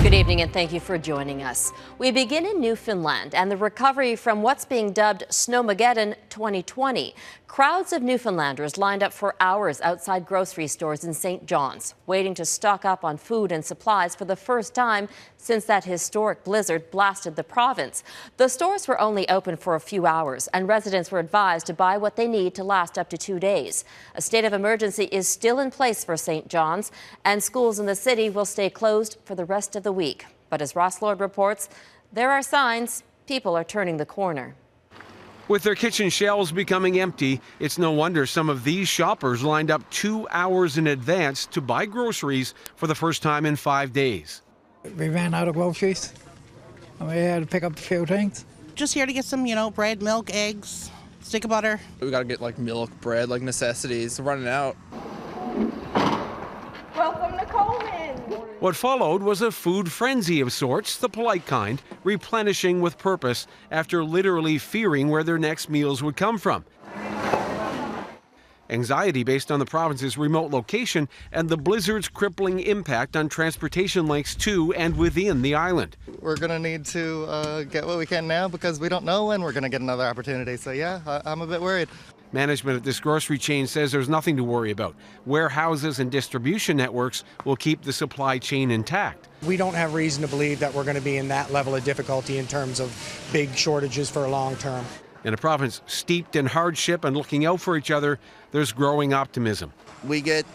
Good evening and thank you for joining us. We begin in Newfoundland and the recovery from what's being dubbed Snowmageddon 2020. Crowds of Newfoundlanders lined up for hours outside grocery stores in St. John's, waiting to stock up on food and supplies for the first time since that historic blizzard blasted the province. The stores were only open for a few hours and residents were advised to buy what they need to last up to 2 days. A state of emergency is still in place for St. John's and schools in the city will stay closed for the rest of the week. But as Ross Lord reports, there are signs people are turning the corner. With their kitchen shelves becoming empty, it's no wonder some of these shoppers lined up 2 hours in advance to buy groceries for the first time in 5 days. We ran out of groceries and we had to pick up a few things. Just here to get some, bread, milk, eggs, stick of butter. We gotta get milk, bread, necessities. We're running out. Welcome to Coleman. What followed was a food frenzy of sorts, the polite kind, replenishing with purpose after literally fearing where their next meals would come from. Anxiety based on the province's remote location and the blizzard's crippling impact on transportation links to and within the island. We're going to need to get what we can now because we don't know when we're going to get another opportunity. So yeah, I'm a bit worried. Management at this grocery chain says there's nothing to worry about. Warehouses and distribution networks will keep the supply chain intact. We don't have reason to believe that we're going to be in that level of difficulty in terms of big shortages for a long term. In a province steeped in hardship and looking out for each other, there's growing optimism. We get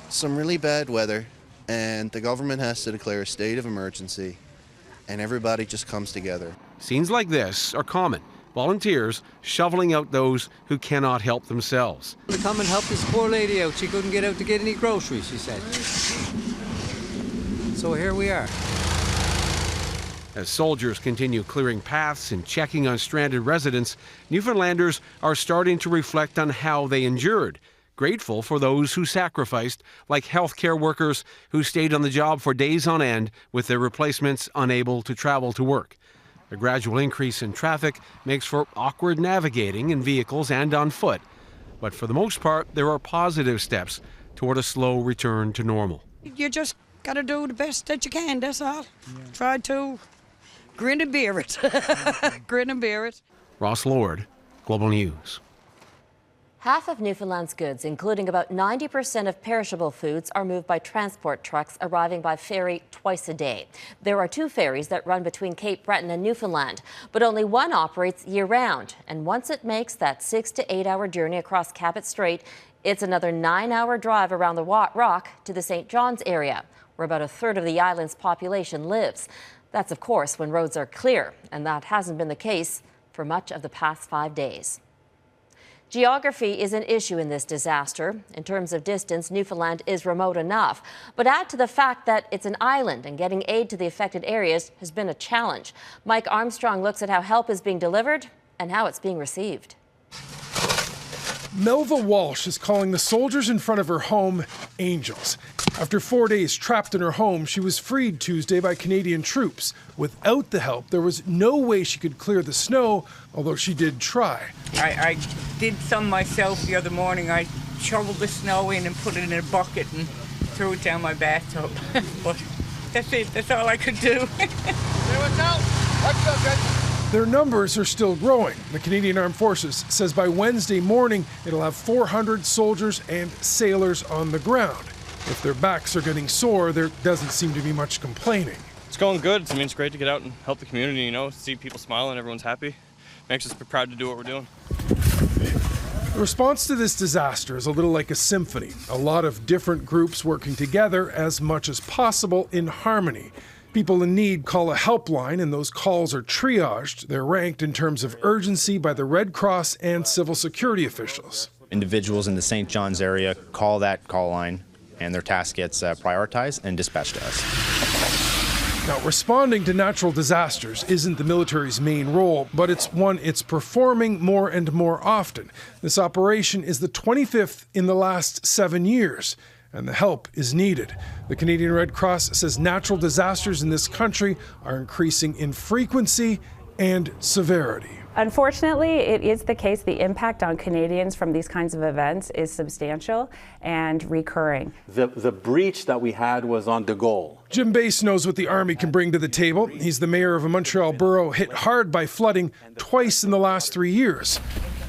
some really bad weather and the government has to declare a state of emergency and everybody just comes together. Scenes like this are common. Volunteers shoveling out those who cannot help themselves. To come and help this poor lady out. She couldn't get out to get any groceries, she said. So here we are. As soldiers continue clearing paths and checking on stranded residents, Newfoundlanders are starting to reflect on how they endured. Grateful for those who sacrificed, like healthcare workers who stayed on the job for days on end with their replacements unable to travel to work. A gradual increase in traffic makes for awkward navigating in vehicles and on foot. But for the most part, there are positive steps toward a slow return to normal. You just got to do the best that you can, that's all. Yeah. Try to grin and bear it. Grin and bear it. Ross Lord, Global News. Half of Newfoundland's goods, including about 90% of perishable foods, are moved by transport trucks arriving by ferry twice a day. There are 2 ferries that run between Cape Breton and Newfoundland, but only one operates year-round. And once it makes that 6 to 8 hour journey across Cabot Strait, it's another 9-hour drive around the Rock to the St. John's area, where about a third of the island's population lives. That's, of course, when roads are clear, and that hasn't been the case for much of the past 5 days. Geography is an issue in this disaster. In terms of distance, Newfoundland is remote enough. But add to the fact that it's an island and getting aid to the affected areas has been a challenge. Mike Armstrong looks at how help is being delivered and how it's being received. Melva Walsh is calling the soldiers in front of her home angels. After 4 days trapped in her home, she was freed Tuesday by Canadian troops. Without the help, there was no way she could clear the snow, although she did try. I did some myself the other morning. I shoveled the snow in and put it in a bucket and threw it down my bathtub. But that's it. That's all I could do. Their numbers are still growing. The Canadian Armed Forces says by Wednesday morning, it'll have 400 soldiers and sailors on the ground. If their backs are getting sore, there doesn't seem to be much complaining. It's going good. I mean, it's great to get out and help the community, see people smile and everyone's happy. Makes us proud to do what we're doing. The response to this disaster is a little like a symphony. A lot of different groups working together as much as possible in harmony. People in need call a helpline, and those calls are triaged. They're ranked in terms of urgency by the Red Cross and civil security officials. Individuals in the St. John's area call that call line, and their task gets prioritized and dispatched to us. Now, responding to natural disasters isn't the military's main role, but it's one it's performing more and more often. This operation is the 25th in the last 7 years. And the help is needed. The Canadian Red Cross says natural disasters in this country are increasing in frequency and severity. Unfortunately, it is the case the impact on Canadians from these kinds of events is substantial and recurring. The breach that we had was on the goal. Jim Bass knows what the Army can bring to the table. He's the mayor of a Montreal borough hit hard by flooding twice in the last 3 years.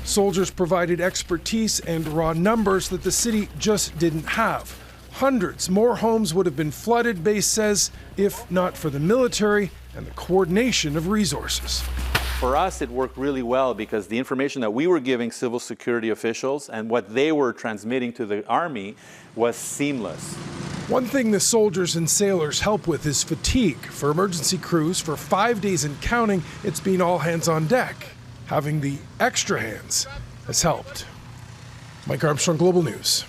Soldiers provided expertise and raw numbers that the city just didn't have. Hundreds more homes would have been flooded, Bass says, if not for the military and the coordination of resources. For us, it worked really well because the information that we were giving civil security officials and what they were transmitting to the Army was seamless. One thing the soldiers and sailors help with is fatigue. For emergency crews, for 5 days and counting, it's been all hands on deck. Having the extra hands has helped. Mike Armstrong, Global News.